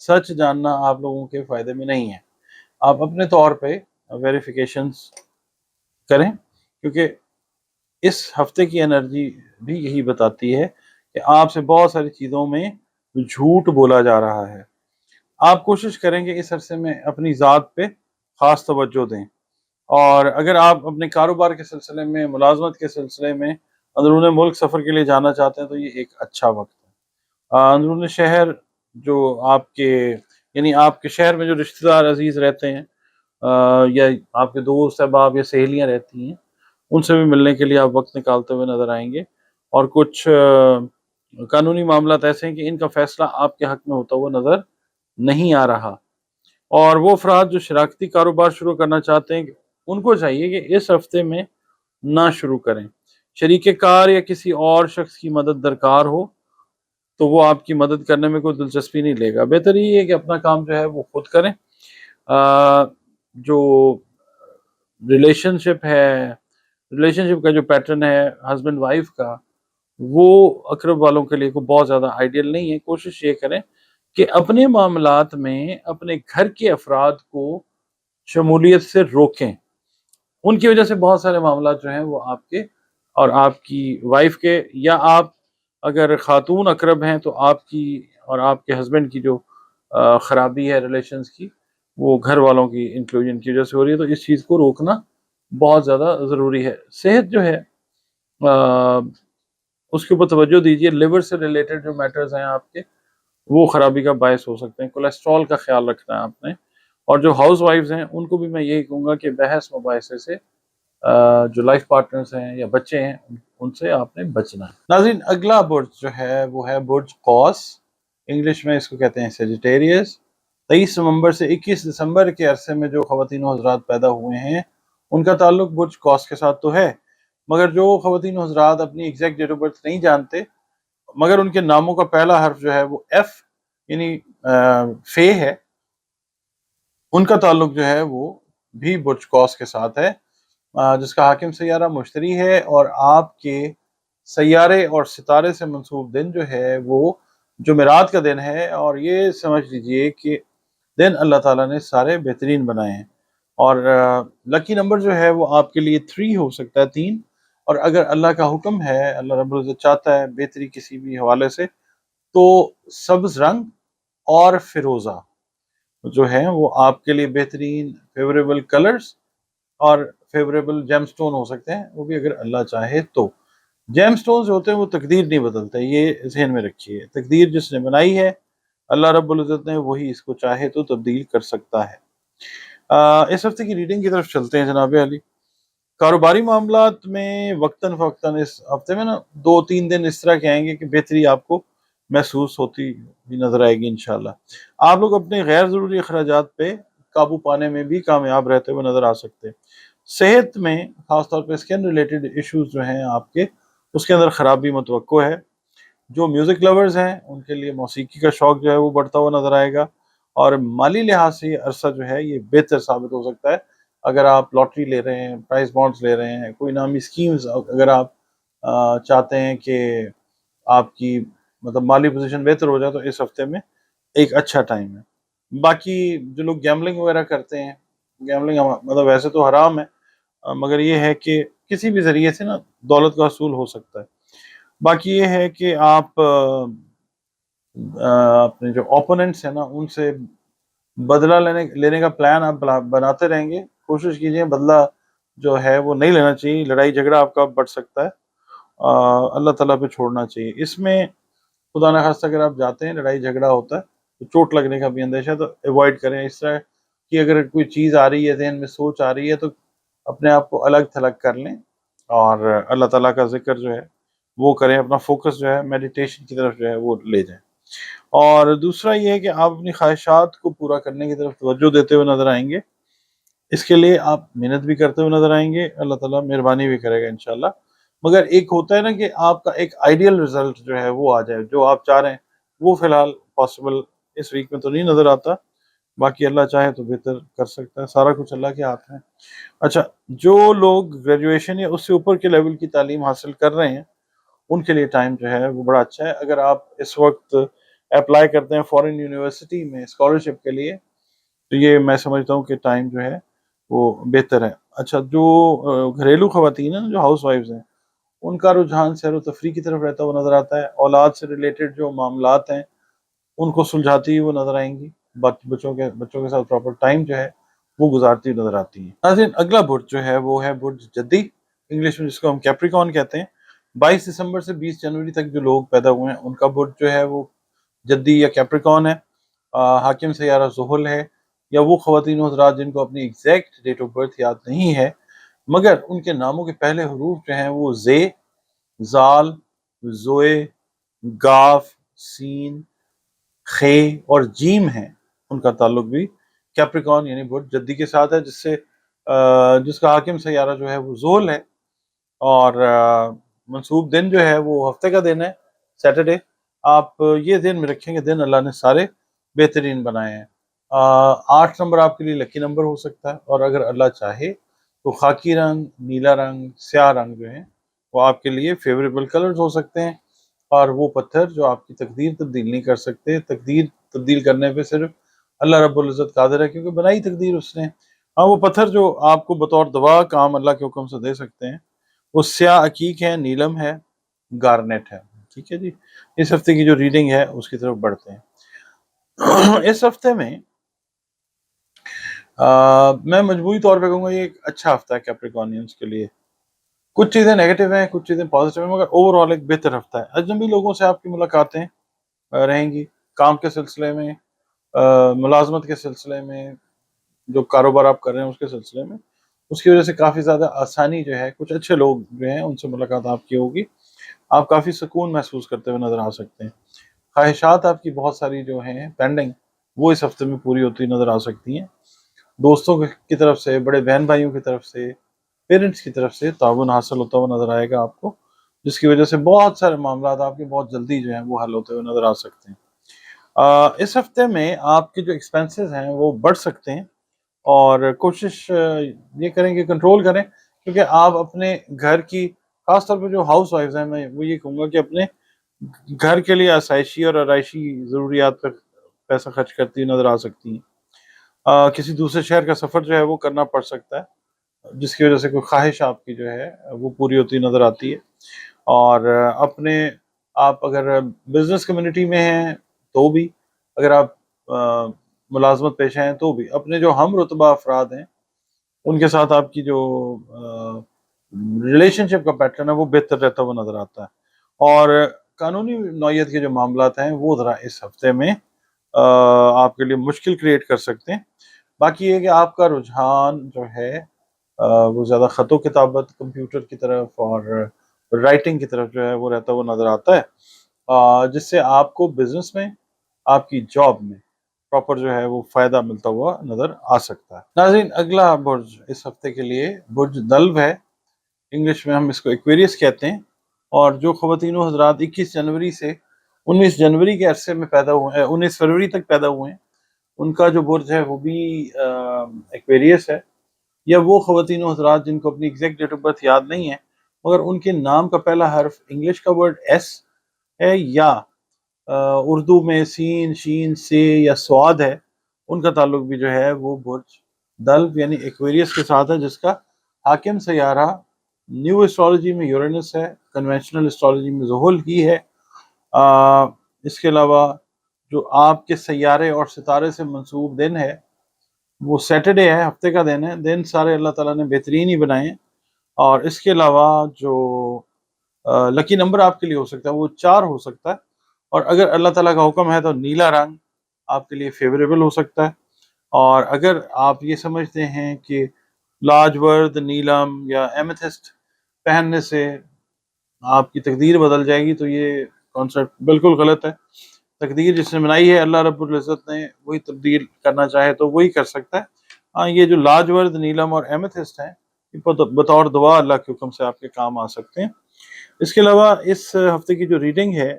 سچ جاننا آپ لوگوں کے فائدے میں نہیں ہے. آپ اپنے طور پہ ویریفیکیشنز کریں، کیونکہ اس ہفتے کی انرجی بھی یہی بتاتی ہے کہ آپ سے بہت ساری چیزوں میں جھوٹ بولا جا رہا ہے. آپ کوشش کریں کہ اس عرصے میں اپنی ذات پہ خاص توجہ دیں، اور اگر آپ اپنے کاروبار کے سلسلے میں، ملازمت کے سلسلے میں اندرون ملک سفر کے لیے جانا چاہتے ہیں تو یہ ایک اچھا وقت ہے. اندرون شہر جو آپ کے، یعنی آپ کے شہر میں جو رشتہ دار عزیز رہتے ہیں، یا آپ کے دوست احباب یا سہیلیاں رہتی ہیں، ان سے بھی ملنے کے لیے آپ وقت نکالتے ہوئے نظر آئیں گے. اور کچھ قانونی معاملات ایسے ہیں کہ ان کا فیصلہ آپ کے حق میں ہوتا ہوا نظر نہیں آ رہا. اور وہ افراد جو شراکتی کاروبار شروع کرنا چاہتے ہیں، ان کو چاہیے کہ اس ہفتے میں نہ شروع کریں. شریک کار یا کسی اور شخص کی مدد درکار ہو تو وہ آپ کی مدد کرنے میں کوئی دلچسپی نہیں لے گا. بہتر یہ ہے کہ اپنا کام جو ہے وہ خود کریں. جو ریلیشن شپ کا جو پیٹرن ہے ہسبینڈ وائف کا، وہ اقرب والوں کے لیے کوئی بہت زیادہ آئیڈیل نہیں ہے. کوشش یہ کریں کہ اپنے معاملات میں اپنے گھر کے افراد کو شمولیت سے روکیں. ان کی وجہ سے بہت سارے معاملات جو ہیں وہ آپ کے اور آپ کی وائف کے، یا آپ اگر خاتون اقرب ہیں تو آپ کی اور آپ کے ہسبینڈ کی جو خرابی ہے ریلیشنز کی، وہ گھر والوں کی انکلوژن کی وجہ سے ہو رہی ہے. تو اس چیز کو روکنا بہت زیادہ ضروری ہے. صحت جو ہے اس کے اوپر توجہ دیجیے. لیور سے ریلیٹڈ جو میٹرز ہیں آپ کے، وہ خرابی کا باعث ہو سکتے ہیں. کولیسٹرول کا خیال رکھنا ہے آپ نے. اور جو ہاؤس وائفز ہیں ان کو بھی میں یہی کہوں گا کہ بحث مباحثے سے جو لائف پارٹنرز ہیں یا بچے ہیں ان سے آپ نے بچنا ہے. ناظرین، اگلا برج جو ہے وہ ہے برج قوس. انگلش میں اس کو کہتے ہیں سیجیٹیریس. 23 نومبر سے 21 دسمبر کے عرصے میں جو خواتین و حضرات پیدا ہوئے ہیں ان کا تعلق برج قوس کے ساتھ تو ہے، مگر جو خواتین و حضرات اپنی ایگزیکٹ ڈیٹ آف برتھ نہیں جانتے، مگر ان کے ناموں کا پہلا حرف جو ہے وہ ایف یعنی فے ہے، ان کا تعلق جو ہے وہ بھی برج قوس کے ساتھ ہے، جس کا حاکم سیارہ مشتری ہے. اور آپ کے سیارے اور ستارے سے منسوب دن جو ہے وہ جمعرات کا دن ہے. اور یہ سمجھ لیجئے کہ دن اللہ تعالیٰ نے سارے بہترین بنائے ہیں. اور لکی نمبر جو ہے وہ آپ کے لیے 3 ہو سکتا ہے، 3. اور اگر اللہ کا حکم ہے، اللہ رب العزت چاہتا ہے بہتری کسی بھی حوالے سے، تو سبز رنگ اور فیروزہ جو ہیں وہ آپ کے لیے بہترین فیوریبل کلرز اور فیوریبل جیم سٹون ہو سکتے ہیں، وہ بھی اگر اللہ چاہے تو. جیم سٹونز جو ہوتے ہیں وہ تقدیر نہیں بدلتے، یہ ذہن میں رکھیے. تقدیر جس نے بنائی ہے اللہ رب العزت نے، وہی اس کو چاہے تو تبدیل کر سکتا ہے. اس ہفتے کی ریڈنگ کی طرف چلتے ہیں جناب علی. کاروباری معاملات میں وقتاً فوقتاً اس ہفتے میں 2-3 دن اس طرح کے آئیں گے کہ بہتری آپ کو محسوس ہوتی بھی نظر آئے گی انشاءاللہ. آپ لوگ اپنے غیر ضروری اخراجات پہ قابو پانے میں بھی کامیاب رہتے ہوئے نظر آ سکتے. صحت میں خاص طور پہ اسکن ریلیٹڈ ایشوز جو ہیں آپ کے، اس کے اندر خرابی متوقع ہے. جو میوزک لورز ہیں ان کے لیے موسیقی کا شوق جو ہے وہ بڑھتا ہوا نظر آئے گا. اور مالی لحاظ سے یہ عرصہ جو ہے یہ بہتر ثابت ہو سکتا ہے. اگر آپ لاٹری لے رہے ہیں، پرائز بانڈز لے رہے ہیں، کوئی نامی سکیمز اگر آپ چاہتے ہیں کہ آپ کی مطلب مالی پوزیشن بہتر ہو جائے، تو اس ہفتے میں ایک اچھا ٹائم ہے. باقی جو لوگ گیملنگ وغیرہ کرتے ہیں، گیملنگ مطلب ویسے تو حرام ہے، مگر یہ ہے کہ کسی بھی ذریعے سے دولت کا حصول ہو سکتا ہے. باقی یہ ہے کہ آپ اپنے جو اوپوننٹس ہیں ان سے بدلہ لینے کا پلان آپ بناتے رہیں گے. کوشش کیجئے بدلہ جو ہے وہ نہیں لینا چاہیے. لڑائی جھگڑا آپ کا بڑھ سکتا ہے، اللہ تعالیٰ پہ چھوڑنا چاہیے. اس میں خدا نخواستہ اگر آپ جاتے ہیں لڑائی جھگڑا ہوتا ہے تو چوٹ لگنے کا بھی اندیشہ، تو ایوائڈ کریں. اس طرح کی اگر کوئی چیز آ رہی ہے، ذہن میں سوچ آ رہی ہے، تو اپنے آپ کو الگ تھلگ کر لیں اور اللہ تعالیٰ کا ذکر جو ہے وہ کریں. اپنا فوکس جو ہے میڈیٹیشن کی طرف جو ہے وہ لے جائیں. اور دوسرا یہ ہے کہ آپ اپنی خواہشات کو پورا کرنے کی طرف توجہ دیتے ہوئے نظر آئیں گے. اس کے لیے آپ محنت بھی کرتے ہوئے نظر آئیں گے، اللہ تعالیٰ مہربانی بھی کرے گا انشاءاللہ. مگر ایک ہوتا ہے کہ آپ کا ایک آئیڈیل رزلٹ جو ہے وہ آ جائے، جو آپ چاہ رہے ہیں، وہ فی الحال پاسبل اس ویک میں تو نہیں نظر آتا. باقی اللہ چاہے تو بہتر کر سکتا ہے، سارا کچھ اللہ کے ہاتھ میں. اچھا، جو لوگ گریجویشن یا اس سے اوپر کے لیول کی تعلیم حاصل کر رہے ہیں ان کے لیے ٹائم جو ہے وہ بڑا اچھا ہے. اگر آپ اس وقت اپلائی کرتے ہیں فورن یونیورسٹی میں اسکالرشپ کے لیے، تو یہ میں سمجھتا ہوں کہ ٹائم جو ہے وہ بہتر ہے۔ اچھا، جو گھریلو خواتین ہیں، جو ہاؤس وائفز ہیں، ان کا رجحان سیر و تفریح کی طرف رہتا ہوا نظر آتا ہے، اولاد سے ریلیٹڈ جو معاملات ہیں ان کو سلجھاتی ہوئی وہ نظر آئیں گی، بچوں کے ساتھ پراپر ٹائم جو ہے وہ گزارتی ہوئی نظر آتی ہیں۔ ناظرین، اگلا برج جو ہے وہ ہے برج جدی، انگلش میں جس کو ہم کیپریکون کہتے ہیں۔ 22 دسمبر سے 20 جنوری تک جو لوگ پیدا ہوئے ہیں ان کا برج جو ہے وہ جدی یا کیپریکون ہے۔ حاکم سیارہ زحل ہے، یا وہ خواتین و حضرات جن کو اپنی ایگزیکٹ ڈیٹ آف برتھ یاد نہیں ہے مگر ان کے ناموں کے پہلے حروف جو ہیں وہ زے، زال، زوئے، گاف، سین، خے اور جیم ہیں، ان کا تعلق بھی کیپریکون یعنی برج جدی کے ساتھ ہے، جس کا حاکم سیارہ جو ہے وہ زحل ہے، اور منصوب دن جو ہے وہ ہفتے کا دن ہے، سیٹرڈے۔ آپ یہ ذہن میں رکھیں گے دن اللہ نے سارے بہترین بنائے ہیں۔ 8 نمبر آپ کے لیے لکی نمبر ہو سکتا ہے، اور اگر اللہ چاہے تو خاکی رنگ، نیلا رنگ، سیاہ رنگ جو ہیں وہ آپ کے لیے فیوریبل کلرز ہو سکتے ہیں، اور وہ پتھر جو آپ کی تقدیر تبدیل نہیں کر سکتے، تقدیر تبدیل کرنے پہ صرف اللہ رب العزت قادر ہے، کیونکہ بنائی تقدیر اس نے۔ ہاں، وہ پتھر جو آپ کو بطور دوا کام اللہ کے حکم سے دے سکتے ہیں وہ سیاہ عقیق ہے، نیلم ہے، گارنیٹ ہے۔ ٹھیک ہے جی، اس ہفتے کی جو ریڈنگ ہے اس کی طرف بڑھتے ہیں۔ اس ہفتے میں میں مجموعی طور پہ کہوں گا یہ ایک اچھا ہفتہ ہے کیپریکونینز کے لیے۔ کچھ چیزیں نیگیٹو ہیں، کچھ چیزیں پازیٹیو ہیں، مگر اوور آل ایک بہتر ہفتہ ہے۔ اجنبی لوگوں سے آپ کی ملاقاتیں رہیں گی، کام کے سلسلے میں، ملازمت کے سلسلے میں، جو کاروبار آپ کر رہے ہیں اس کے سلسلے میں، اس کی وجہ سے کافی زیادہ آسانی جو ہے، کچھ اچھے لوگ جو ہیں ان سے ملاقات آپ کی ہوگی، آپ کافی سکون محسوس کرتے ہوئے نظر آ سکتے ہیں۔ خواہشات آپ کی بہت ساری جو ہیں پینڈنگ وہ اس ہفتے میں پوری ہوتی نظر آ سکتی ہیں۔ دوستوں کی طرف سے، بڑے بہن بھائیوں کی طرف سے، پیرنٹس کی طرف سے تعاون حاصل ہوتا ہوا نظر آئے گا آپ کو، جس کی وجہ سے بہت سارے معاملات آپ کے بہت جلدی جو ہیں وہ حل ہوتے ہوئے نظر آ سکتے ہیں۔ اس ہفتے میں آپ کے جو ایکسپینسز ہیں وہ بڑھ سکتے ہیں، اور کوشش یہ کریں کہ کنٹرول کریں، کیونکہ آپ اپنے گھر کی، خاص طور پہ جو ہاؤس وائفز ہیں، میں وہ یہ کہوں گا کہ اپنے گھر کے لیے آسائشی اور آرائشی ضروریات پر پیسہ خرچ کرتی ہوئی نظر آ سکتی ہیں۔ کسی دوسرے شہر کا سفر جو ہے وہ کرنا پڑ سکتا ہے، جس کی وجہ سے کوئی خواہش آپ کی جو ہے وہ پوری ہوتی نظر آتی ہے۔ اور آپ اگر بزنس کمیونٹی میں ہیں تو بھی، اگر آپ ملازمت پیشہ ہیں تو بھی، اپنے جو ہم رتبہ افراد ہیں ان کے ساتھ آپ کی جو ریلیشن شپ کا پیٹرن ہے وہ بہتر رہتا ہوا نظر آتا ہے۔ اور قانونی نوعیت کے جو معاملات ہیں وہ ذرا اس ہفتے میں آپ کے لیے مشکل کریٹ کر سکتے ہیں۔ باقی یہ کہ آپ کا رجحان جو ہے وہ زیادہ خط و کتابت، کمپیوٹر کی طرف اور رائٹنگ کی طرف جو ہے وہ رہتا ہوا نظر آتا ہے، جس سے آپ کو بزنس میں، آپ کی جاب میں پراپر جو ہے وہ فائدہ ملتا ہوا نظر آ سکتا ہے۔ ناظرین، اگلا برج اس ہفتے کے لیے برج دلو ہے، انگلش میں ہم اس کو ایکویریس کہتے ہیں، اور جو خواتین و حضرات 21 جنوری سے 19 جنوری کے عرصے میں پیدا ہوئے ہیں، 19 فروری تک پیدا ہوئے ہیں، ان کا جو برج ہے وہ بھی ایکویریس ہے، یا وہ خواتین و حضرات جن کو اپنی ایگزیکٹ ڈیٹ آف برتھ یاد نہیں ہے مگر ان کے نام کا پہلا حرف انگلش کا ورڈ ایس ہے، یا اردو میں سین، شین، سے یا سواد ہے، ان کا تعلق بھی جو ہے وہ برج دلو یعنی ایکویریس کے ساتھ ہے، جس کا حاکم سیارہ نیو اسٹرالوجی میں یورینس ہے، کنونشنل اسٹرالوجی میں زحل ہی ہے۔ اس کے علاوہ جو آپ کے سیارے اور ستارے سے منسوب دن ہے وہ سیٹرڈے ہے، ہفتے کا دن ہے، دن سارے اللہ تعالیٰ نے بہترین ہی بنائے ہیں۔ اور اس کے علاوہ جو لکی نمبر آپ کے لیے ہو سکتا ہے وہ 4 ہو سکتا ہے، اور اگر اللہ تعالیٰ کا حکم ہے تو نیلا رنگ آپ کے لیے فیوریبل ہو سکتا ہے۔ اور اگر آپ یہ سمجھتے ہیں کہ لاجورد، نیلم یا ایمیتھسٹ پہننے سے آپ کی تقدیر بدل جائے گی، تو یہ کانسیپٹ بالکل غلط ہے۔ تقدیر جس نے بنائی ہے اللہ رب العزت نے، وہی تبدیل کرنا چاہے تو وہی کر سکتا ہے۔ ہاں، یہ جو لاجورد، نیلم اور ایمیتھسٹ ہیں بطور دعا اللہ کے حکم سے آپ کے کام آ سکتے ہیں۔ اس کے علاوہ اس ہفتے کی جو ریڈنگ ہے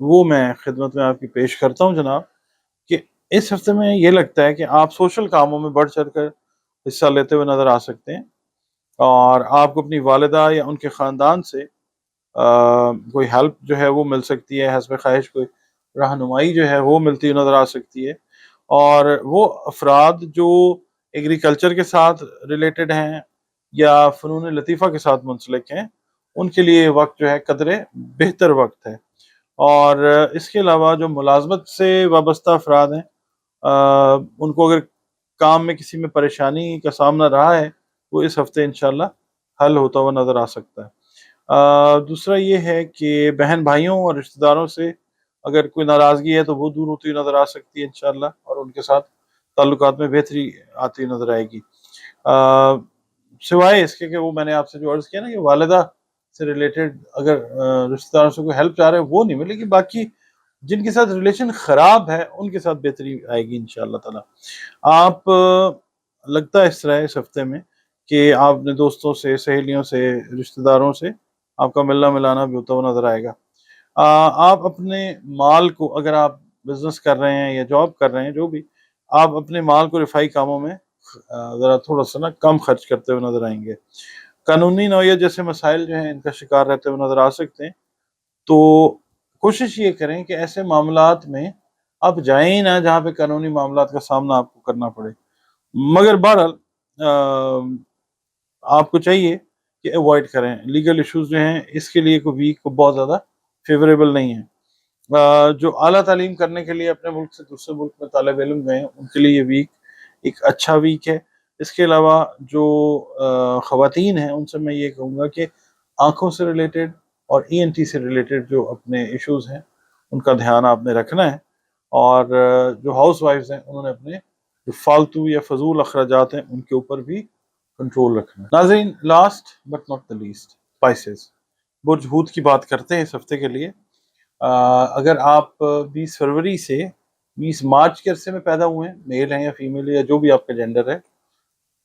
وہ میں خدمت میں آپ کی پیش کرتا ہوں جناب، کہ اس ہفتے میں یہ لگتا ہے کہ آپ سوشل کاموں میں بڑھ چڑھ کر حصہ لیتے ہوئے نظر آ سکتے ہیں، اور آپ کو اپنی والدہ یا ان کے خاندان سے کوئی ہیلپ جو ہے وہ مل سکتی ہے، حسب خواہش کوئی رہنمائی جو ہے وہ ملتی نظر آ سکتی ہے، اور وہ افراد جو ایگریکلچر کے ساتھ ریلیٹڈ ہیں یا فنون لطیفہ کے ساتھ منسلک ہیں، ان کے لیے وقت جو ہے قدرے بہتر وقت ہے۔ اور اس کے علاوہ جو ملازمت سے وابستہ افراد ہیں، ان کو اگر کام میں کسی میں پریشانی کا سامنا رہا ہے، وہ اس ہفتے انشاءاللہ حل ہوتا ہوا نظر آ سکتا ہے۔ دوسرا یہ ہے کہ بہن بھائیوں اور رشتہ داروں سے اگر کوئی ناراضگی ہے تو وہ دور ہوتی ہوئی نظر آ سکتی ہے انشاءاللہ، اور ان کے ساتھ تعلقات میں بہتری آتی نظر آئے گی۔ سوائے اس کے کہ وہ میں نے آپ سے جو عرض کیا نا کہ والدہ سے ریلیٹڈ اگر رشتہ داروں سے کوئی ہیلپ چاہ رہے ہیں وہ نہیں ملے گی، باقی جن کے ساتھ ریلیشن خراب ہے ان کے ساتھ بہتری آئے گی انشاءاللہ تعالی۔ آپ لگتا ہے اس طرح اس ہفتے میں کہ آپ نے دوستوں سے، سہیلیوں سے، رشتہ داروں سے آپ کا ملنا ملانا بھی ہوتا ہوا نظر آئے گا۔ آپ اپنے مال کو، اگر آپ بزنس کر رہے ہیں یا جاب کر رہے ہیں جو بھی، آپ اپنے مال کو رفائی کاموں میں ذرا تھوڑا سا نا کم خرچ کرتے ہوئے نظر آئیں گے۔ قانونی نوعیت جیسے مسائل جو ہیں ان کا شکار رہتے ہوئے نظر آ سکتے ہیں، تو کوشش یہ کریں کہ ایسے معاملات میں آپ جائیں ہی نہ جہاں پہ قانونی معاملات کا سامنا آپ کو کرنا پڑے۔ مگر بہرحال آپ کو چاہیے کہ ایوائڈ کریں لیگل ایشوز جو ہیں، اس کے لیے کوئی ویک کو بہت زیادہ فیوریبل نہیں ہے۔ جو اعلیٰ تعلیم کرنے کے لیے اپنے ملک سے دوسرے ملک میں طالب علم گئے ہیں ان کے لیے یہ ویک ایک اچھا ویک ہے۔ اس کے علاوہ جو خواتین ہیں ان سے میں یہ کہوں گا کہ آنکھوں سے ریلیٹڈ اور ENT سے ریلیٹڈ جو اپنے ایشوز ہیں ان کا دھیان آپ نے رکھنا ہے، اور جو ہاؤس وائفز ہیں انہوں نے اپنے جو فالتو یا فضول اخراجات ہیں ان کے اوپر بھی کنٹرول رکھنا ہے۔ ناظرین، last but not the least, spices, برج حوت کی بات کرتے ہیں اس ہفتے کے لیے۔ اگر آپ 20 فروری سے 20 مارچ کے عرصے میں پیدا ہوئے ہیں، میل ہیں یا فیمیل یا جو بھی آپ کا جینڈر ہے،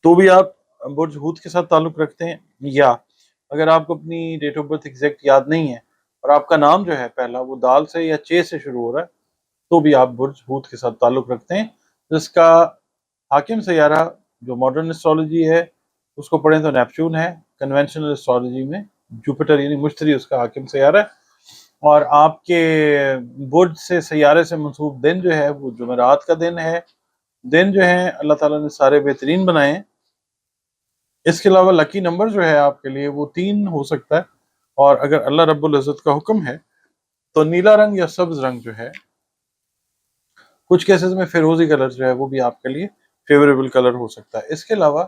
تو بھی آپ برج حوت کے ساتھ تعلق رکھتے ہیں، یا اگر آپ کو اپنی ڈیٹ آف برتھ ایگزیکٹ یاد نہیں ہے اور آپ کا نام جو ہے پہلا وہ دال سے یا چے سے شروع ہو رہا ہے، تو بھی آپ برج حوت کے ساتھ تعلق رکھتے ہیں، جس کا حاکم سیارہ جو ماڈرن اسٹرالوجی ہے اس کو پڑھیں تو نیپچون ہے، کنونشنل اسٹرالوجی میں جوپیٹر یعنی مشتری اس کا حاکم سیارہ ہے، اور آپ کے برج سے سیارے سے منسوب دن جو ہے وہ جمعرات کا دن ہے۔ دن جو ہیں اللہ تعالیٰ نے سارے بہترین بنائے ہیں۔ اس کے علاوہ لکی نمبر جو ہے آپ کے لیے وہ 3 ہو سکتا ہے، اور اگر اللہ رب العزت کا حکم ہے تو نیلا رنگ یا سبز رنگ جو ہے، کچھ کیسز میں فیروزی کلر جو ہے وہ بھی آپ کے لیے فیوریبل کلر ہو سکتا ہے۔ اس کے علاوہ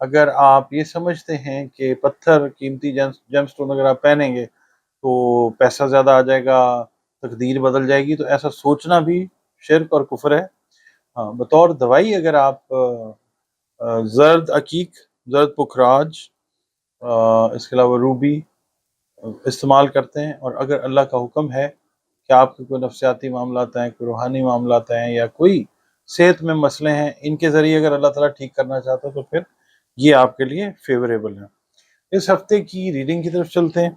اگر آپ یہ سمجھتے ہیں کہ پتھر، قیمتی جیم سٹون اگر آپ پہنیں گے تو پیسہ زیادہ آ جائے گا، تقدیر بدل جائے گی، تو ایسا سوچنا بھی شرک اور کفر ہے۔ ہاں، بطور دوائی اگر آپ زرد عقیق، زرد پکھراج، اس کے علاوہ روبی استعمال کرتے ہیں، اور اگر اللہ کا حکم ہے کہ آپ کے کوئی نفسیاتی معاملات ہیں، کوئی روحانی معاملات ہیں، یا کوئی صحت میں مسئلے ہیں، ان کے ذریعے اگر اللہ تعالیٰ ٹھیک کرنا چاہتا ہے تو پھر یہ آپ کے لیے فیوریبل ہے۔ اس ہفتے کی ریڈنگ کی طرف چلتے ہیں۔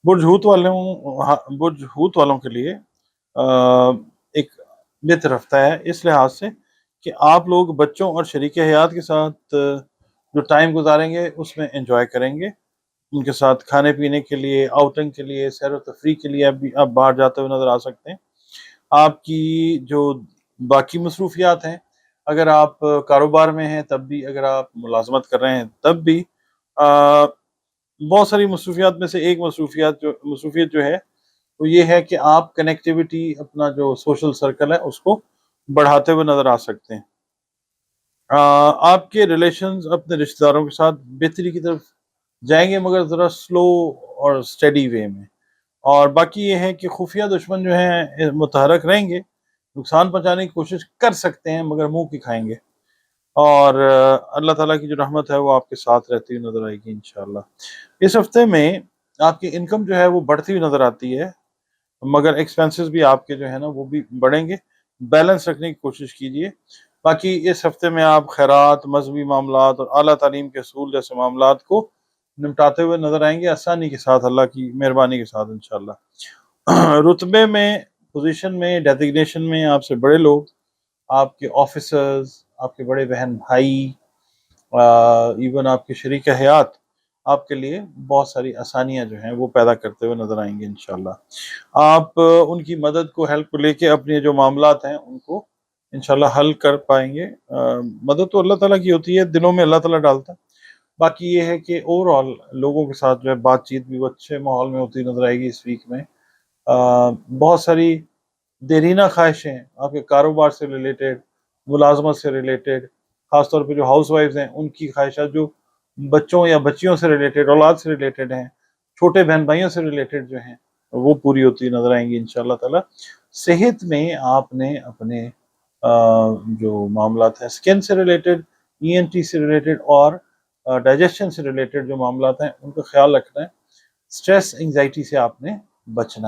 برج حوت والوں کے لیے ایک بہتر ہفتہ ہے اس لحاظ سے کہ آپ لوگ بچوں اور شریک حیات کے ساتھ جو ٹائم گزاریں گے اس میں انجوائے کریں گے، ان کے ساتھ کھانے پینے کے لیے، آؤٹنگ کے لیے، سیر و تفریح کے لیے آپ باہر جاتے ہوئے نظر آ سکتے ہیں۔ آپ کی جو باقی مصروفیات ہیں، اگر آپ کاروبار میں ہیں تب بھی، اگر آپ ملازمت کر رہے ہیں تب بھی، بہت ساری مصروفیات میں سے ایک مصروفیت جو ہے وہ یہ ہے کہ آپ کنیکٹیوٹی، اپنا جو سوشل سرکل ہے اس کو بڑھاتے ہوئے نظر آ سکتے ہیں۔ آپ کے ریلیشنز اپنے رشتہ داروں کے ساتھ بہتری کی طرف جائیں گے، مگر ذرا سلو اور سٹیڈی وے میں، اور باقی یہ ہے کہ خفیہ دشمن جو ہیں متحرک رہیں گے، نقصان پہنچانے کی کوشش کر سکتے ہیں مگر منہ کی کھائیں گے، اور اللہ تعالیٰ کی جو رحمت ہے وہ آپ کے ساتھ رہتی ہوئی نظر آئے گی انشاءاللہ۔ اس ہفتے میں آپ کی انکم جو ہے وہ بڑھتی ہوئی نظر آتی ہے، مگر ایکسپینسز بھی آپ کے جو ہے نا وہ بھی بڑھیں گے، بیلنس رکھنے کی کوشش کیجیے۔ باقی اس ہفتے میں آپ خیرات، مذہبی معاملات اور اعلیٰ تعلیم کے اصول جیسے معاملات کو نمٹاتے ہوئے نظر آئیں گے، آسانی کے ساتھ، اللہ کی مہربانی کے ساتھ انشاءاللہ۔ رتبے میں، پوزیشن میں، ڈیزگنیشن میں آپ سے بڑے لوگ، آپ کے آفیسرز، آپ کے بڑے بہن بھائی، ایون آپ کے شریک حیات آپ کے لیے بہت ساری آسانیاں جو ہیں وہ پیدا کرتے ہوئے نظر آئیں گے انشاءاللہ۔ آپ ان کی مدد کو، ہیلپ کو لے کے اپنے جو معاملات ہیں ان کو انشاءاللہ حل کر پائیں گے۔ مدد تو اللہ تعالیٰ کی ہوتی ہے، دلوں میں اللہ تعالیٰ ڈالتا ہے۔ باقی یہ ہے کہ اوور آل لوگوں کے ساتھ جو ہے بات چیت بھی وہ اچھے ماحول میں ہوتی نظر آئے گی اس ویک میں۔ بہت ساری دیرینہ خواہشیں آپ کے کاروبار سے ریلیٹڈ، ملازمت سے ریلیٹڈ، خاص طور پہ جو ہاؤس وائفز ہیں ان کی خواہشات جو بچوں یا بچیوں سے ریلیٹڈ، اولاد سے ریلیٹڈ ہیں، چھوٹے بہن بھائیوں سے ریلیٹڈ جو ہیں وہ پوری ہوتی نظر آئیں گی انشاءاللہ تعالی۔ صحت میں آپ نے اپنے جو معاملات ہیں سکن سے ریلیٹڈ، ENT سے ریلیٹڈ اور ڈائجیشن سے ریلیٹڈ جو معاملات ہیں ان کا خیال رکھنا ہے۔ سٹریس انگزائٹی سے آپ نے بچنا ہے۔